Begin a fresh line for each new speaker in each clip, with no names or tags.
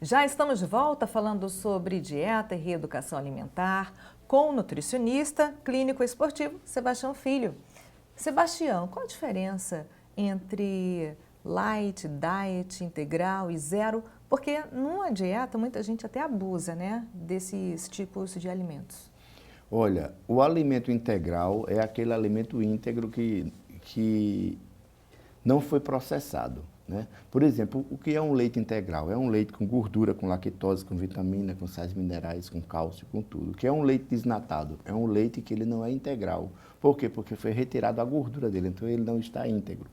Já estamos de volta falando sobre dieta e reeducação alimentar com o nutricionista clínico esportivo Sebastião Filho. Sebastião, qual a diferença entre light, diet, integral e zero? Porque numa dieta muita gente até abusa, né, desses tipos de alimentos.
Olha, o alimento integral é aquele alimento íntegro que não foi processado, né? Por exemplo, o que é um leite integral? É um leite com gordura, com lactose, com vitamina, com sais minerais, com cálcio, com tudo. O que é um leite desnatado? É um leite que ele não é integral. Por quê? Porque foi retirado a gordura dele, então ele não está íntegro.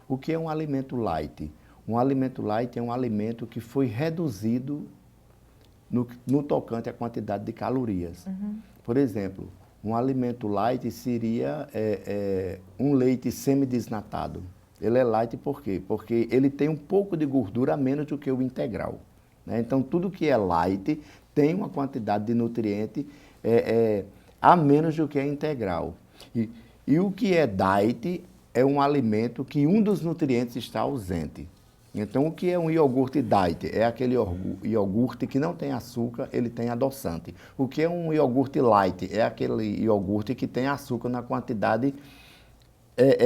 O que é um alimento light? Um alimento light é um alimento que foi reduzido no tocante à quantidade de calorias. Por exemplo, um alimento light seria um leite semidesnatado. Ele é light por quê? Porque ele tem um pouco de gordura a menos do que o integral, né? Então, tudo que é light tem uma quantidade de nutriente a menos do que é integral. E o que é diet é um alimento que um dos nutrientes está ausente. Então, o que é um iogurte diet? É aquele iogurte que não tem açúcar, ele tem adoçante. O que é um iogurte light? É aquele iogurte que tem açúcar na quantidade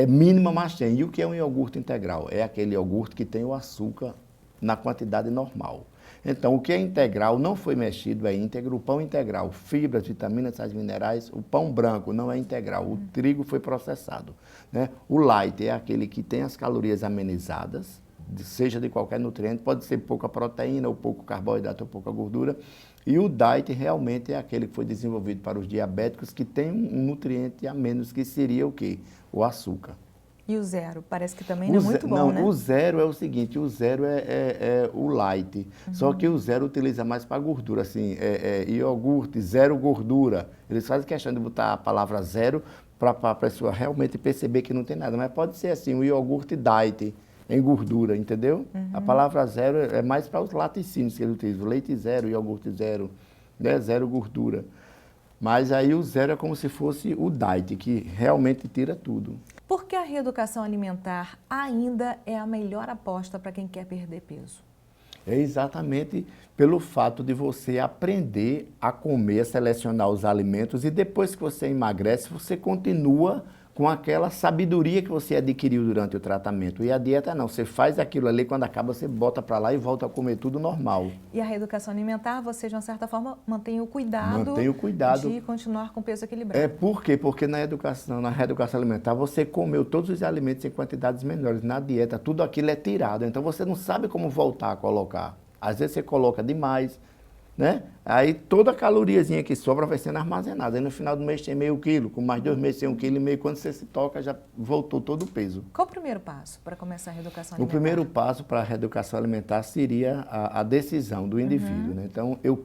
mínima, mas tem. E o que é um iogurte integral? É aquele iogurte que tem o açúcar na quantidade normal. Então, o que é integral não foi mexido, é íntegro. O pão integral, fibras, vitaminas, sais minerais. O pão branco não é integral, o trigo foi processado, né? O light é aquele que tem as calorias amenizadas, seja de qualquer nutriente, pode ser pouca proteína, ou pouco carboidrato, ou pouca gordura. E o diet realmente é aquele que foi desenvolvido para os diabéticos, que tem um nutriente a menos, que seria o quê? O açúcar.
E o zero? Parece que também não é muito bom, né?
O zero é o seguinte, o zero é o light, só que o zero utiliza mais para gordura, assim, iogurte, zero gordura. Eles fazem questão de botar a palavra zero para a pessoa realmente perceber que não tem nada, mas pode ser assim, o iogurte diet, em gordura, entendeu? A palavra zero é mais para os laticínios que ele utiliza, leite zero, iogurte zero, né? Zero gordura. Mas aí o zero é como se fosse o diet, que realmente tira tudo.
Por que a reeducação alimentar ainda é a melhor aposta para quem quer perder peso?
É exatamente pelo fato de você aprender a comer, a selecionar os alimentos e depois que você emagrece, você continua com aquela sabedoria que você adquiriu durante o tratamento. E a dieta não, você faz aquilo ali, quando acaba você bota para lá e volta a comer tudo normal.
E a reeducação alimentar, você de uma certa forma mantém o cuidado, de continuar com o peso equilibrado.
Por quê? Porque na reeducação alimentar você comeu todos os alimentos em quantidades menores. Na dieta tudo aquilo é tirado, então você não sabe como voltar a colocar. Às vezes você coloca demais, né? Aí toda a caloriazinha que sobra vai sendo armazenada. Aí no final do mês tem meio quilo, com mais 2 meses tem 1,5 kg. Quando você se toca, já voltou todo o peso.
Qual o primeiro passo para começar a reeducação alimentar?
O primeiro passo para a reeducação alimentar seria a decisão do indivíduo, né? Então, eu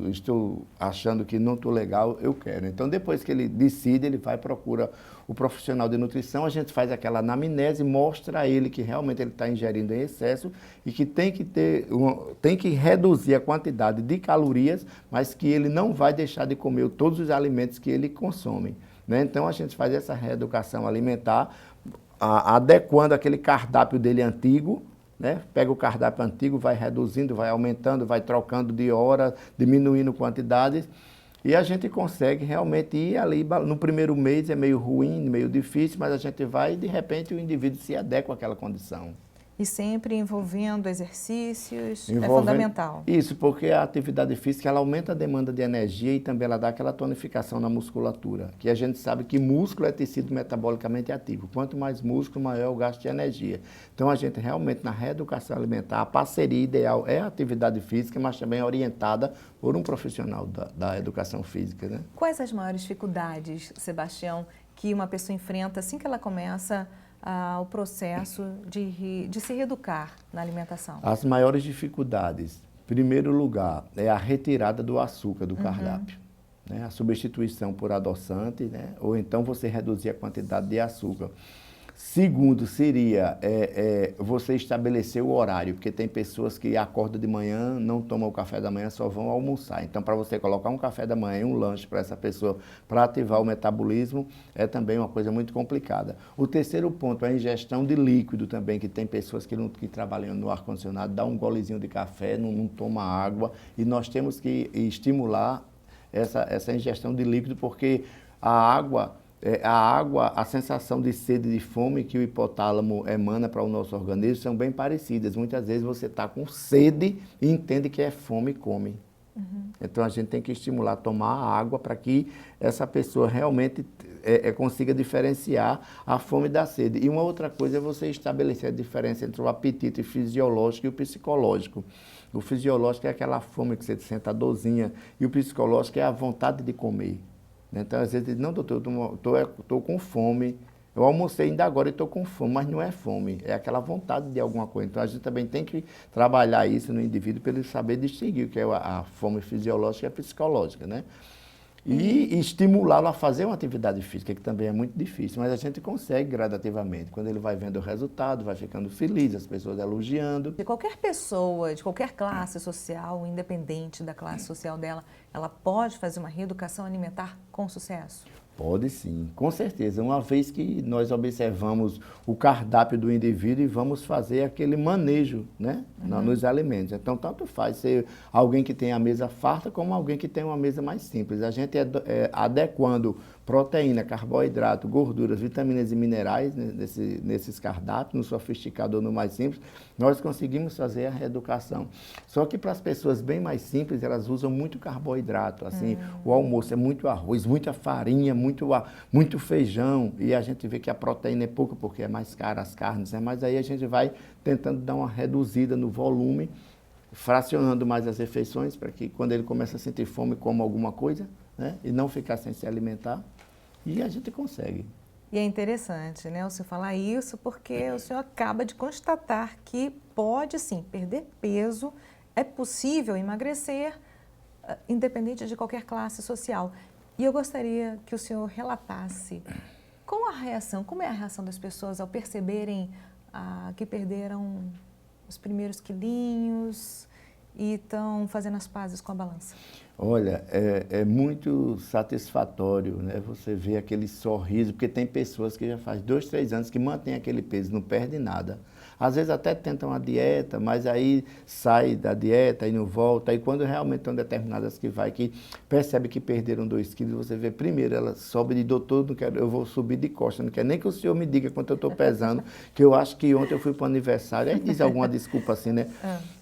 estou achando que não estou legal, eu quero. Então, depois que ele decide, ele vai procura o profissional de nutrição, a gente faz aquela anamnese, mostra a ele que realmente ele está ingerindo em excesso e que tem que reduzir a quantidade de calorias, mas que ele não vai deixar de comer todos os alimentos que ele consome, né? Então, a gente faz essa reeducação alimentar, adequando aquele cardápio dele antigo, né? Pega o cardápio antigo, vai reduzindo, vai aumentando, vai trocando de hora, diminuindo quantidades, e a gente consegue realmente ir ali. No primeiro mês é meio ruim, meio difícil, mas a gente vai e de repente o indivíduo se adequa àquela condição.
E sempre envolvendo exercícios, é fundamental.
Isso, porque a atividade física ela aumenta a demanda de energia e também ela dá aquela tonificação na musculatura, que a gente sabe que músculo é tecido metabolicamente ativo. Quanto mais músculo, maior é o gasto de energia. Então a gente realmente na reeducação alimentar, a parceria ideal é a atividade física, mas também orientada por um profissional da educação física, né?
Quais as maiores dificuldades, Sebastião, que uma pessoa enfrenta assim que ela começa o processo de se reeducar na alimentação?
As maiores dificuldades, em primeiro lugar, é a retirada do açúcar do cardápio, né? A substituição por adoçante, né? Ou então você reduzir a quantidade de açúcar. Segundo, seria você estabelecer o horário, porque tem pessoas que acordam de manhã, não tomam o café da manhã, só vão almoçar. Então, para você colocar um café da manhã e um lanche para essa pessoa, para ativar o metabolismo, é também uma coisa muito complicada. O terceiro ponto é a ingestão de líquido também, que tem pessoas que trabalham no ar-condicionado, dá um golezinho de café, não toma água, e nós temos que estimular essa ingestão de líquido, porque a sensação de sede e de fome que o hipotálamo emana para o nosso organismo são bem parecidas. Muitas vezes você está com sede e entende que é fome e come. Então a gente tem que estimular a tomar água para que essa pessoa realmente consiga diferenciar a fome da sede. E uma outra coisa é você estabelecer a diferença entre o apetite fisiológico e o psicológico. O fisiológico é aquela fome que você sente a dorzinha, e o psicológico é a vontade de comer. Então, às vezes, diz, não, doutor, eu estou com fome, eu almocei ainda agora e estou com fome, mas não é fome, é aquela vontade de alguma coisa. Então, a gente também tem que trabalhar isso no indivíduo para ele saber distinguir o que é a fome fisiológica e a psicológica, né? E estimulá-lo a fazer uma atividade física, que também é muito difícil, mas a gente consegue gradativamente. Quando ele vai vendo o resultado, vai ficando feliz, as pessoas elogiando.
De qualquer pessoa, de qualquer classe social, independente da classe social dela, ela pode fazer uma reeducação alimentar com sucesso?
Pode sim, com certeza. Uma vez que nós observamos o cardápio do indivíduo e vamos fazer aquele manejo, né, nos alimentos. Então, tanto faz ser alguém que tem a mesa farta como alguém que tem uma mesa mais simples. A gente adequando proteína, carboidrato, gorduras, vitaminas e minerais nesses cardápios, no sofisticado ou no mais simples, nós conseguimos fazer a reeducação. Só que para as pessoas bem mais simples, elas usam muito carboidrato. Assim, o almoço é muito arroz, muita farinha, muito feijão, e a gente vê que a proteína é pouca porque é mais cara as carnes, né? Mas aí a gente vai tentando dar uma reduzida no volume, fracionando mais as refeições para que quando ele começa a sentir fome, coma alguma coisa, né? E não ficar sem se alimentar, e a gente consegue.
E é interessante, né, o senhor falar isso, porque o senhor acaba de constatar que pode sim perder peso, é possível emagrecer, independente de qualquer classe social. E eu gostaria que o senhor relatasse como é a reação das pessoas ao perceberem que perderam os primeiros quilinhos e estão fazendo as pazes com a balança.
Olha, é muito satisfatório, né? Você vê aquele sorriso, porque tem pessoas que já faz 2, 3 anos que mantêm aquele peso, não perde nada. Às vezes até tentam a dieta, mas aí sai da dieta e não volta. E quando realmente estão determinadas que percebe que perderam 2 quilos, você vê primeiro, ela sobe de doutor, não quero, eu vou subir de costa, não quero nem que o senhor me diga quanto eu estou pesando, que eu acho que ontem eu fui para o aniversário, aí diz alguma desculpa assim, né?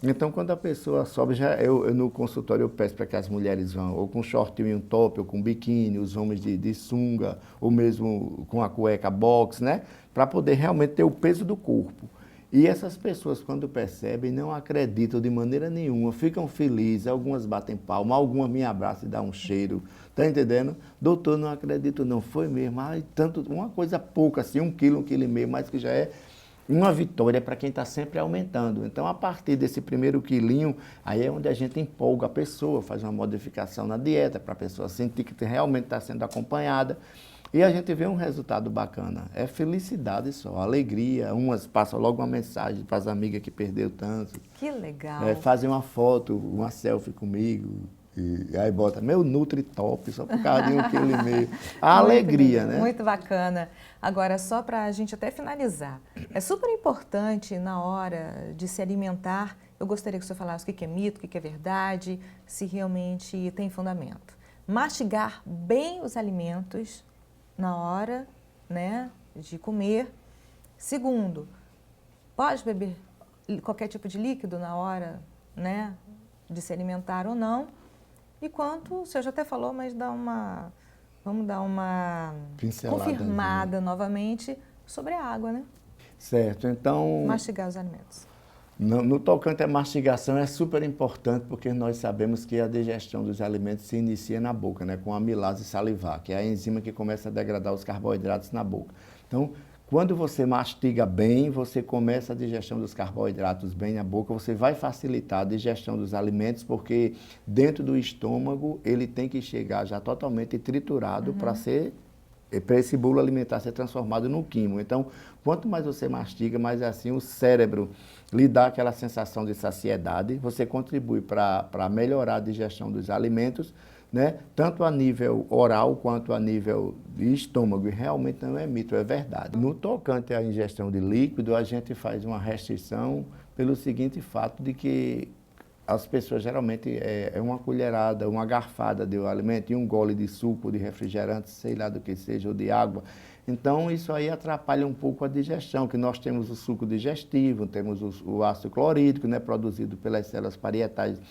Então, quando a pessoa sobe, eu no consultório eu peço para que as mulheres vão ou com shortinho e um top, ou com biquíni, os homens de sunga, ou mesmo com a cueca box, né? Para poder realmente ter o peso do corpo. E essas pessoas, quando percebem, não acreditam de maneira nenhuma, ficam felizes, algumas batem palma, algumas me abraçam e dão um cheiro, tá entendendo? Doutor, não acredito não, foi mesmo, uma coisa pouca assim, 1 quilo, 1,5 quilo, mas que já é uma vitória para quem está sempre aumentando. Então, a partir desse primeiro quilinho, aí é onde a gente empolga a pessoa, faz uma modificação na dieta, para a pessoa sentir que realmente está sendo acompanhada. E a gente vê um resultado bacana. É felicidade só, alegria. Umas passam logo uma mensagem para as amigas que perdeu tanto.
Que legal.
Fazem uma foto, uma selfie comigo. E aí bota meu Nutri Top, só por causa de 1,5 quilo. A alegria, né?
Muito bacana. Agora, só para a gente até finalizar, é super importante na hora de se alimentar, eu gostaria que o senhor falasse o que é mito, o que é verdade, se realmente tem fundamento. Mastigar bem os alimentos na hora, né, de comer. Segundo, pode beber qualquer tipo de líquido na hora, né, de se alimentar ou não. E quanto, o senhor já até falou, mas vamos dar uma confirmada novamente sobre a água, né?
Certo, então...
Mastigar os alimentos.
No tocante à mastigação é super importante porque nós sabemos que a digestão dos alimentos se inicia na boca, né, com a amilase salivar, que é a enzima que começa a degradar os carboidratos na boca. Então, quando você mastiga bem, você começa a digestão dos carboidratos bem na boca, você vai facilitar a digestão dos alimentos porque dentro do estômago ele tem que chegar já totalmente triturado para ser para esse bolo alimentar ser transformado no quimo. Então, quanto mais você mastiga, mais assim o cérebro lhe dá aquela sensação de saciedade, você contribui para melhorar a digestão dos alimentos, né? Tanto a nível oral quanto a nível de estômago. E realmente não é mito, é verdade. No tocante à ingestão de líquido, a gente faz uma restrição pelo seguinte fato de que as pessoas geralmente é uma colherada, uma garfada de alimento e um gole de suco, de refrigerante, sei lá do que seja, ou de água. Então, isso aí atrapalha um pouco a digestão, que nós temos o suco digestivo, temos o ácido clorídrico, né, produzido pelas células parietais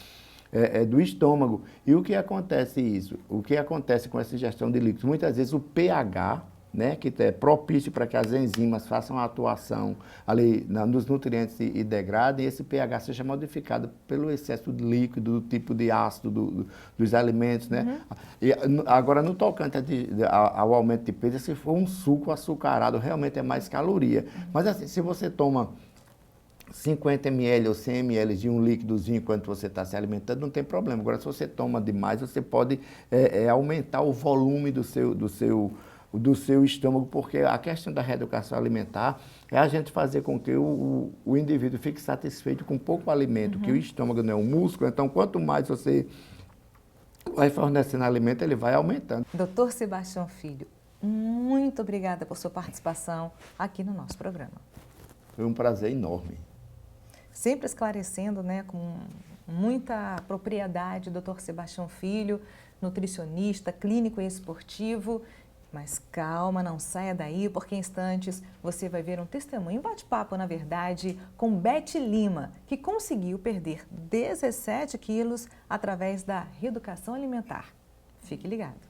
do estômago. E o que acontece isso? O que acontece com essa ingestão de líquidos? Muitas vezes o pH, né, que é propício para que as enzimas façam a atuação ali nos nutrientes e degradem, esse pH seja modificado pelo excesso de líquido, do tipo de ácido dos alimentos, né? E agora, no tocante ao aumento de peso, se for um suco açucarado, realmente é mais caloria. Mas assim, se você toma 50 ml ou 100 ml de um líquidozinho enquanto você está se alimentando, não tem problema. Agora, se você toma demais, você pode aumentar o volume do seu estômago, porque a questão da reeducação alimentar é a gente fazer com que o indivíduo fique satisfeito com pouco alimento, que o estômago não é um músculo, então quanto mais você vai fornecendo alimento, ele vai aumentando.
Dr. Sebastião Filho, muito obrigada por sua participação aqui no nosso programa.
Foi um prazer enorme.
Sempre esclarecendo, né, com muita propriedade, Dr. Sebastião Filho, nutricionista, clínico e esportivo. Mas calma, não saia daí, porque em instantes você vai ver um testemunho, um bate-papo, na verdade, com Beth Lima, que conseguiu perder 17 quilos através da reeducação alimentar. Fique ligado.